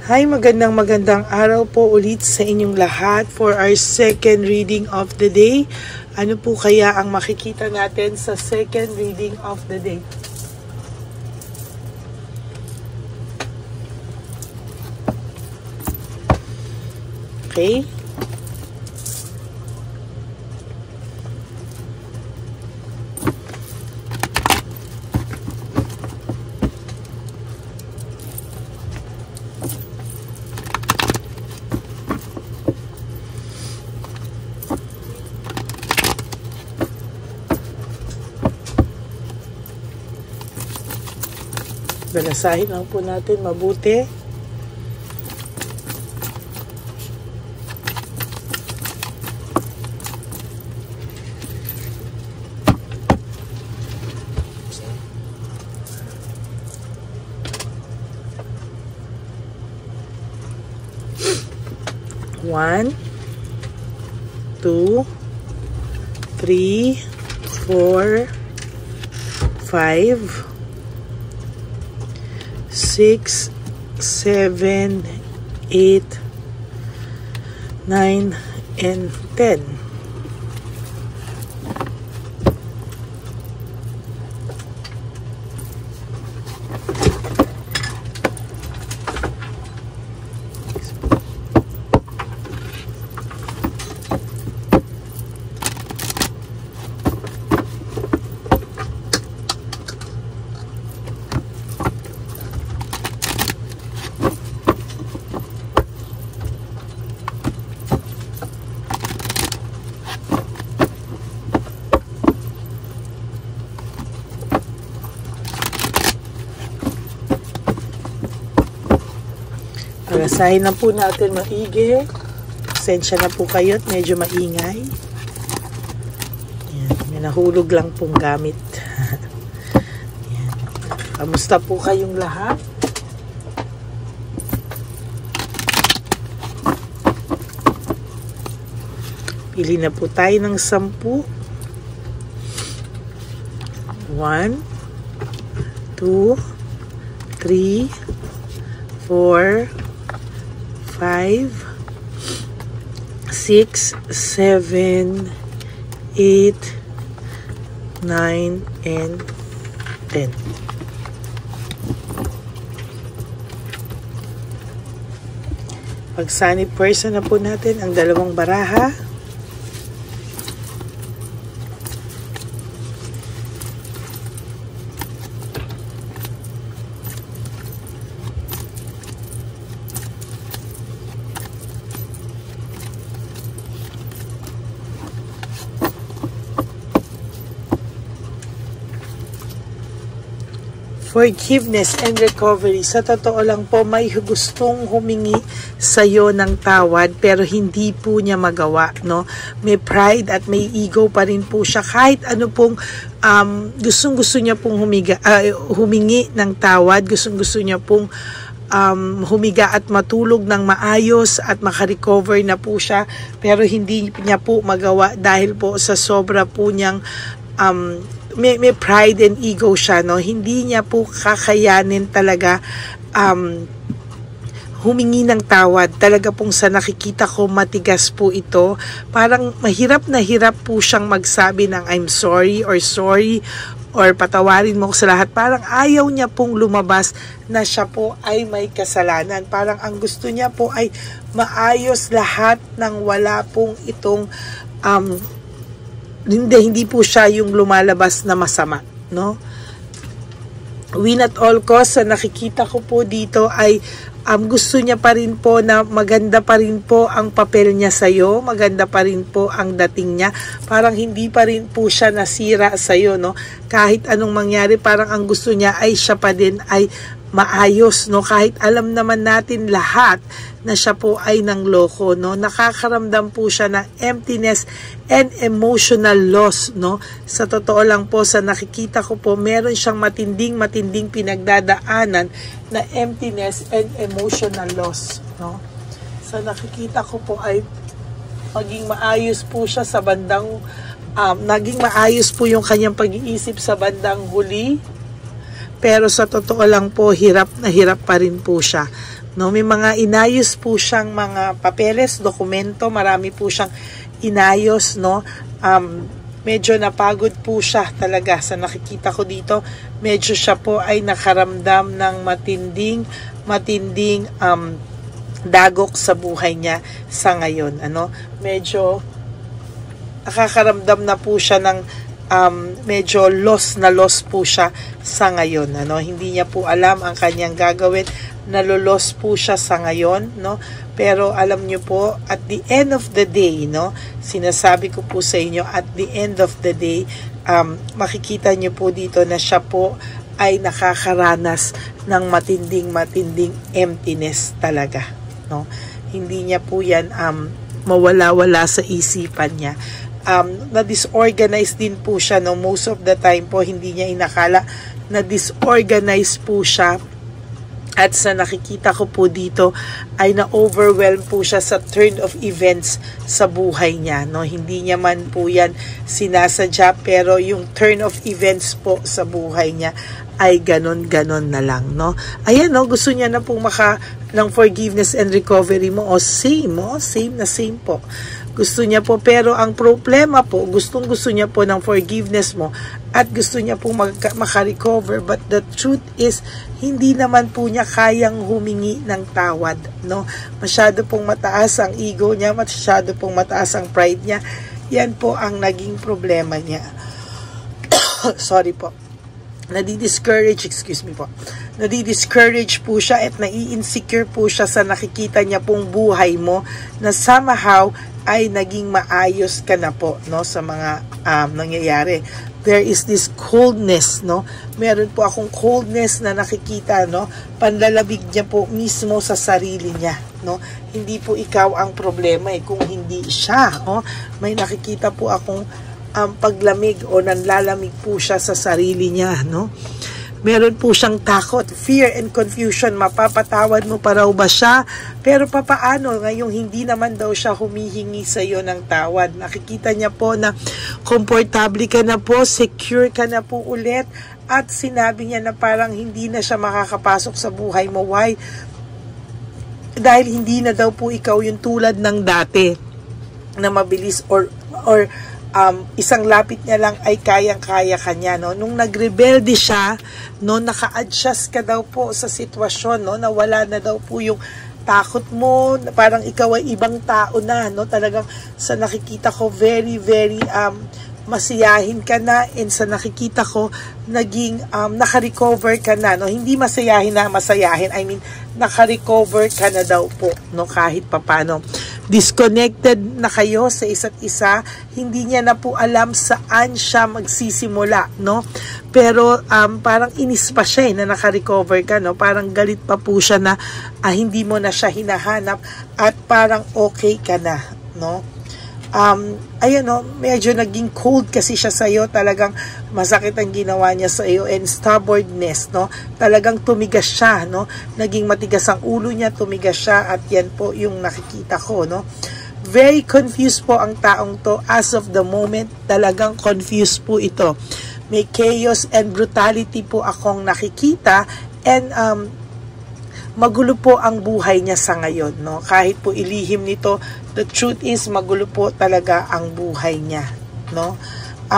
Hi, magandang araw po ulit sa inyong lahat for our second reading of the day. Ano po kaya ang makikita natin sa second reading of the day? Okay. Balasahin lang po natin mabuti. One, 2, 3, 4, 5, 6, 7, 8, 9, and 10. Palasahin na po natin maigi. Pasensya na po kayo at medyo maingay. Yan, may nahulog lang pong gamit. Yan. Kamusta po kayong lahat? Pili na po tayo ng 10. 1, 2, 3, 4, 5, 6, 7, 8, 9, and 10. Pag-sunny person na po natin ang dalawang baraha. Forgiveness and recovery. Sa totoo lang po, may gustong humingi sa'yo ng tawad pero hindi po niya magawa, no? May pride at may ego pa rin po siya. Kahit ano pong gustong-gusto niya pong humingi ng tawad, gustong-gusto niya pong humiga at matulog ng maayos at makarecover na po siya pero hindi niya po magawa dahil po sa sobra po niyang may pride and ego siya, no? Hindi niya po kakayanin talaga humingi ng tawad. Talaga pong sa nakikita ko matigas po ito. Parang mahirap na hirap po siyang magsabi ng I'm sorry or patawarin mo sa lahat. Parang ayaw niya pong lumabas na siya po ay may kasalanan. Parang ang gusto niya po ay maayos lahat ng wala pong itong hindi po siya yung lumalabas na masama, no? Win at all cost, sa nakikita ko po dito ay gusto niya pa rin po na maganda pa rin po ang papel niya sa'yo, maganda pa rin po ang dating niya, parang hindi pa rin po siya nasira sa'yo, no? Kahit anong mangyari, parang ang gusto niya ay siya pa din ay maayos, no? Kahit alam naman natin lahat na siya po ay nangloko, no? Nakakaramdam po siya ng emptiness and emotional loss, no? Sa totoo lang po, sa nakikita ko po, meron siyang matinding pinagdadaanan na emptiness and emotional loss, no? Sa nakikita ko po ay maging maayos po siya sa bandang naging maayos po yung kanyang pag-iisip sa bandang huli. Pero sa totoo lang po, hirap na hirap pa rin po siya. No, may mga inayos po siyang mga papeles, dokumento, marami po siyang inayos, no. Medyo napagod po siya talaga sa nakikita ko dito. Medyo siya po ay nakaramdam ng matinding dagok sa buhay niya sa ngayon. Medyo nakakaramdam na po siya ng medyo lost po siya sa ngayon. Hindi niya po alam ang kanyang gagawin. Nalolos po siya sa ngayon, no? Pero alam niyo po, at the end of the day, no? Sinasabi ko po sa inyo, at the end of the day, makikita niyo po dito na siya po ay nakakaranas ng matinding emptiness talaga, no? Hindi niya po yan mawala-wala sa isipan niya. Na-disorganized din po siya, no? Most of the time po, hindi niya inakala na disorganized po siya. At sa nakikita ko po dito ay na-overwhelm po siya sa turn of events sa buhay niya, no? Hindi niya man po yan sinasadya, pero yung turn of events po sa buhay niya ay ganon na lang, no? Ayan, no? Gusto niya na pong ng forgiveness and recovery mo. Same po. Gusto niya po, pero ang problema po, gusto niya po ng forgiveness mo at gusto niya po makarecover, but the truth is, hindi naman po niya kayang humingi ng tawad, no? Masyado pong mataas ang ego niya, masyado pong mataas ang pride niya. Yan po ang naging problema niya. Sorry po. Nadi-discourage po siya at nai-insecure po siya sa nakikita niya pong buhay mo na somehow ay naging maayos ka na po, no, sa mga nangyayari. There is this coldness, no? Meron po akong coldness na nakikita, no? Panlalabig niya po mismo sa sarili niya, no? Hindi po ikaw ang problema, kung hindi siya, no? May nakikita po akong paglamig o nanlalamig po siya sa sarili niya, no? Meron po siyang takot, fear and confusion. Mapapatawad mo pa raw ba siya? Pero papaano ngayong hindi naman daw siya humihingi sa iyo ng tawad? Nakikita niya po na komportable ka na po, secure ka na po ulit, at sinabi niya na parang hindi na siya makakapasok sa buhay mo. Why? Dahil hindi na daw po ikaw yung tulad ng dati na mabilis or isang lapit niya lang ay kayang-kaya kanya, no? Nung nagrebelde siya, no, naka-adjust ka daw po sa sitwasyon, no? Nawala na daw po yung takot mo, parang ikaw ay ibang tao na, no? Talagang sa nakikita ko, very masiyahin ka na, and sa nakikita ko, naging naka-recover ka na, no? Hindi masayahin, I mean, naka-recover ka na daw po, no? Kahit papano. Disconnected na kayo sa isa't isa, hindi niya na po alam saan siya magsisimula, no? Pero parang inis pa siya na naka-recover ka, no? Parang galit pa po siya na hindi mo na siya hinahanap at parang okay ka na, no? Ayan, no, medyo naging cold kasi siya sa iyo, talagang masakit ang ginawa niya sa iyo, and stubbornness, no? Talagang tumigas siya, no? Naging matigas ang ulo niya, tumigas siya, at yan po yung nakikita ko, no? Very confused po ang taong to as of the moment. Talagang confused po ito. May chaos and brutality po akong nakikita, and magulo po ang buhay niya sa ngayon, no? Kahit po ilihim nito, the truth is, magulo po talaga ang buhay niya, no?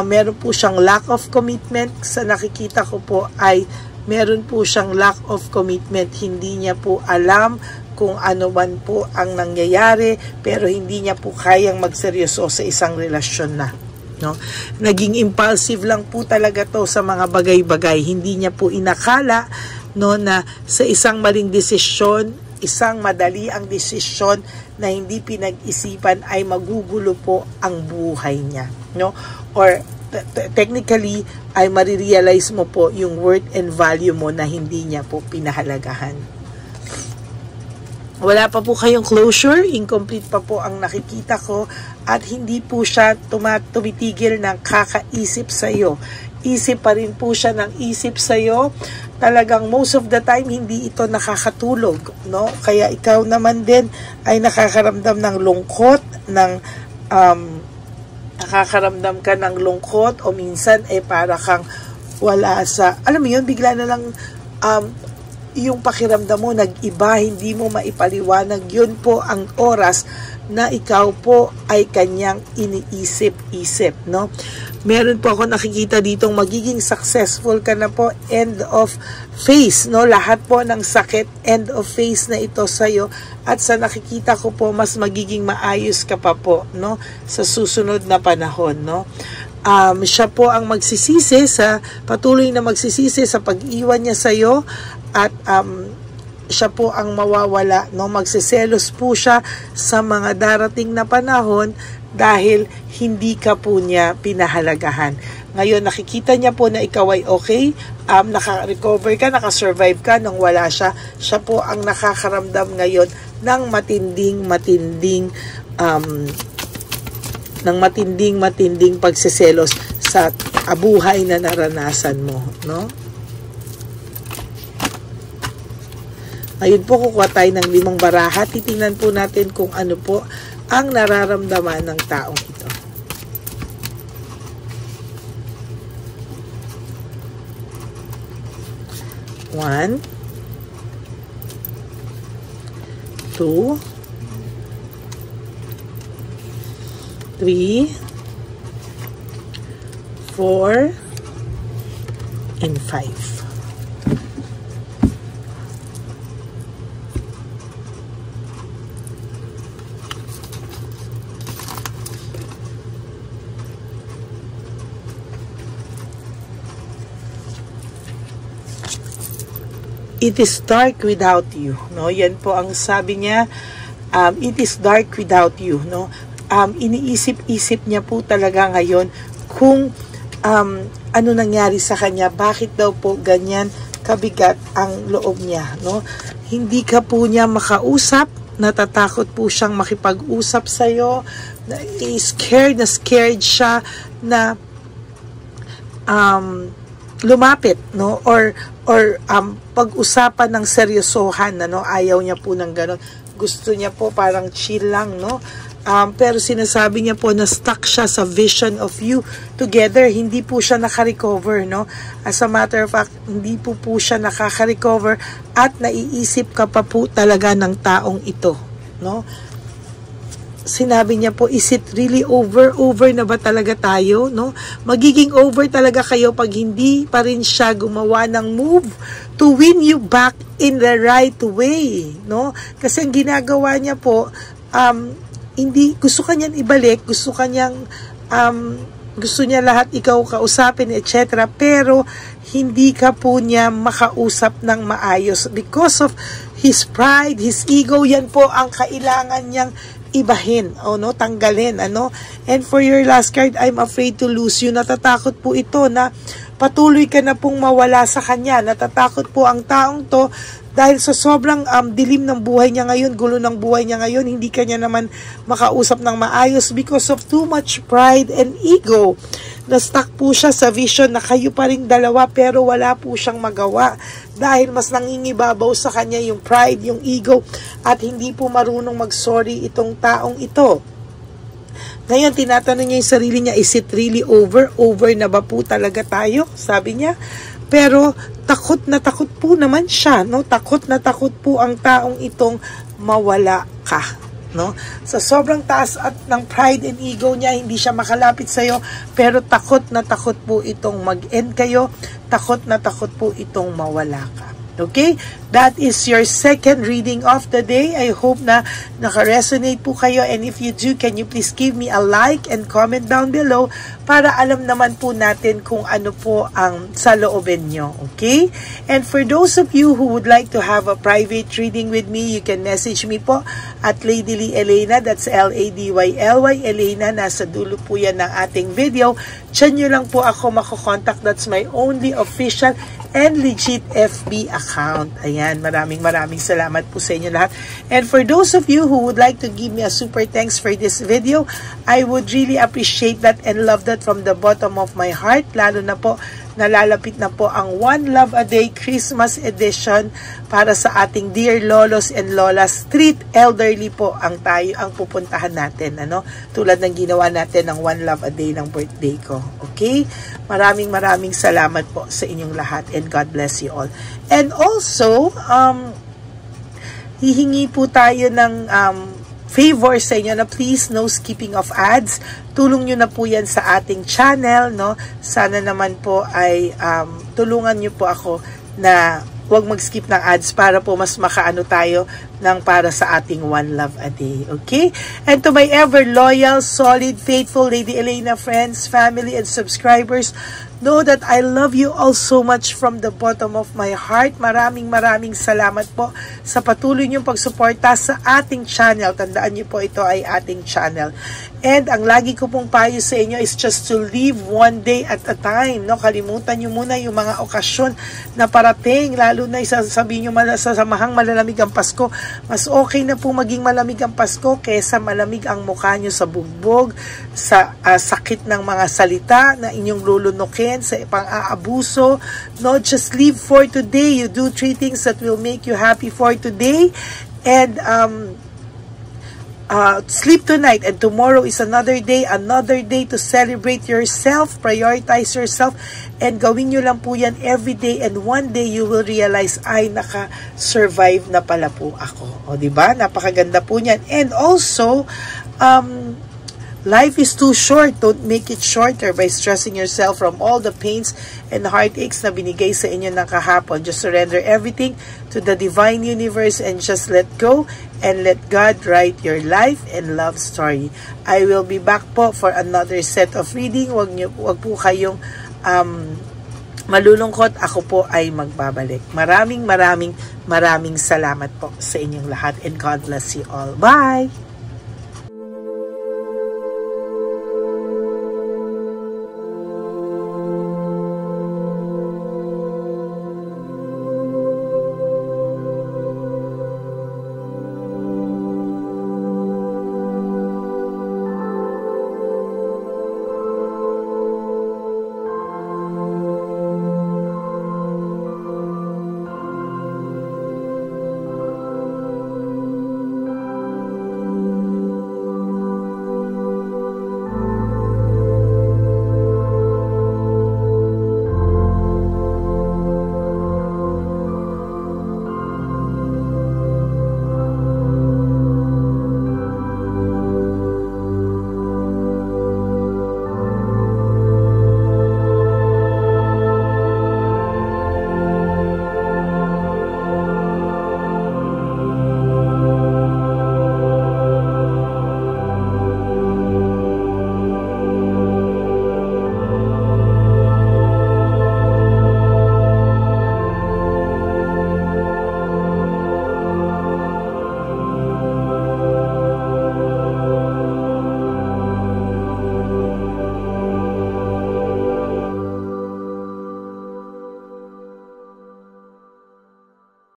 Meron po siyang lack of commitment. Sa nakikita ko po ay meron po siyang lack of commitment. Hindi niya po alam kung ano man po ang nangyayari, pero hindi niya po kayang magseryoso sa isang relasyon na, no? Naging impulsive lang po talaga to sa mga bagay-bagay. Hindi niya po inakala, no, na sa isang maling desisyon, isang madali ang desisyon na hindi pinag-isipan ay magugulo po ang buhay niya, no? Or technically ay marirealize mo po yung worth and value mo na hindi niya po pinahalagahan. Wala pa po kayong closure, incomplete pa po ang nakikita ko, at hindi po siya tumitigil ng kakaisip sa iyo. Isip pa rin po siya ng isip sa iyo. Talagang most of the time hindi ito nakakatulog, no? Kaya ikaw naman din ay nakakaramdam ng lungkot, nakakaramdam ka ng lungkot, o minsan para kang wala sa, alam mo yun, bigla na lang yung pakiramdam mo nag-iba, hindi mo maipaliwanag, yun po ang oras na ikaw po ay kanyang iniisip-isip, no? Meron po ako nakikita ditong magiging successful ka na po, end of phase, no? Lahat po ng sakit, end of phase na ito sa'yo, at sa nakikita ko po, mas magiging maayos ka pa po, no? Sa susunod na panahon, no? Siya po ang magsisisi patuloy na magsisisi sa pag-iwan niya sa'yo, at siya po ang mawawala, no? Magseselos po siya sa mga darating na panahon dahil hindi ka po niya pinahalagahan. Ngayon, nakikita niya po na ikaw ay okay, naka-recover ka, naka-survive ka nung wala siya. Siya po ang nakakaramdam ngayon ng matinding pagseselos sa buhay na naranasan mo, no? Ngayon po, kukuha tayo ng 5 baraha. Titingnan po natin kung ano po ang nararamdaman ng taong ito. One, 2, 3, 4, and 5. It is dark without you, no? Yan po ang sabi niya, it is dark without you, no? Iniisip-isip niya po talaga ngayon kung ano nangyari sa kanya, bakit daw po ganyan kabigat ang loob niya, no? Hindi ka po niya makausap, natatakot po siyang makipag-usap sa iyo, scared siya na lumapit, no? Or pag-usapan ng seryosohan, no? Ayaw niya po ng ganon. Gusto niya po parang chill lang, no? Pero sinasabi niya po na stuck siya sa vision of you together. Hindi po siya nakarecover, no? As a matter of fact, hindi po siya nakaka-recover, at naiisip ka pa po talaga ng taong ito, no? Sinabi niya po, is it really over? Over na ba talaga tayo, no? Magiging over talaga kayo pag hindi pa rin siya gumawa ng move to win you back in the right way, no? Kasi ang ginagawa niya po, hindi, gusto kanyang ibalik, gusto niya lahat ikaw kausapin, etc. Pero hindi ka po niya makausap ng maayos because of his pride, his ego. Yan po ang kailangan niyang ibahin, tanggalin, And for your last card, I'm afraid to lose you. Natatakot po ito na patuloy ka na pong mawala sa kanya. Natatakot po ang taong to dahil sa sobrang dilim ng buhay niya ngayon, gulo ng buhay niya ngayon, hindi kanya naman makausap ng maayos because of too much pride and ego. Na-stuck po siya sa vision na kayo pa rin dalawa, pero wala po siyang magawa dahil mas nangingibabaw sa kanya yung pride, yung ego, at hindi po marunong mag-sorry itong taong ito. Ngayon, tinatanong niya yung sarili niya, is it really over? Over na ba po talaga tayo? Sabi niya. Pero takot na takot po naman siya, no? Takot na takot po ang taong itong mawala ka, no? Sa sobrang taas at ng pride and ego niya, hindi siya makalapit sa iyo, pero takot na takot po itong mag-end kayo, takot na takot po itong mawala ka. Okay? That is your second reading of the day. I hope na naka-resonate po kayo, and if you do, can you please give me a like and comment down below para alam naman po natin kung ano po ang saloobin nyo. Okay? And for those of you who would like to have a private reading with me, you can message me po at Ladyly Elena. That's Ladyly Elena. Nasa dulo po yan ng ating video. Diyan nyo lang po ako makokontakt. That's my only official and legit FB account. Ayan, maraming salamat po sa inyo lahat. And for those of you who would like to give me a super thanks for this video, I would really appreciate that and love that from the bottom of my heart. Lalo na po nalalapit na po ang One Love a Day Christmas Edition para sa ating dear lolos and lolas. Street elderly po ang pupuntahan natin, ano? Tulad ng ginawa natin ng One Love a Day ng birthday ko. Okay? Maraming salamat po sa inyong lahat, and God bless you all. And also, hihingi po tayo ng favor sa inyo na please no skipping of ads. Tulong nyo na po yan sa ating channel, no? Sana naman po ay tulungan nyo po ako na huwag mag-skip ng ads para po mas makaano tayo ng para sa ating One Love a Day. Okay? And to my ever loyal, solid, faithful Lady Elena friends, family, and subscribers, know that I love you all so much from the bottom of my heart. Maraming salamat po sa patuloy niyong pagsuporta sa ating channel. Tandaan niyo po, ito ay ating channel. And ang lagi ko pong payo sa inyo is just to live one day at a time. No? Kalimutan niyo muna yung mga okasyon na parating, lalo na isasabihin niyo sa samahang malalamig ang Pasko. Mas okay na po maging malamig ang Pasko kaysa malamig ang mukha niyo sa bugbog, sa sakit ng mga salita na inyong lulunukin, sa pang-aabuso. No, just live for today. You do 3 things that will make you happy for today, and sleep tonight, and tomorrow is another day to celebrate yourself, prioritize yourself, and gawin nyo lang po yan every day, and one day you will realize, ay, naka-survive na pala po ako. O, diba? Napakaganda po niyan. And also, life is too short. Don't make it shorter by stressing yourself from all the pains and heartaches na binigay sa inyo ng kahapon. Just surrender everything to the divine universe and just let go and let God write your life and love story. I will be back po for another set of reading. Wag po kayong malulungkot. Ako po ay magbabalik. Maraming salamat po sa inyong lahat, and God bless you all. Bye!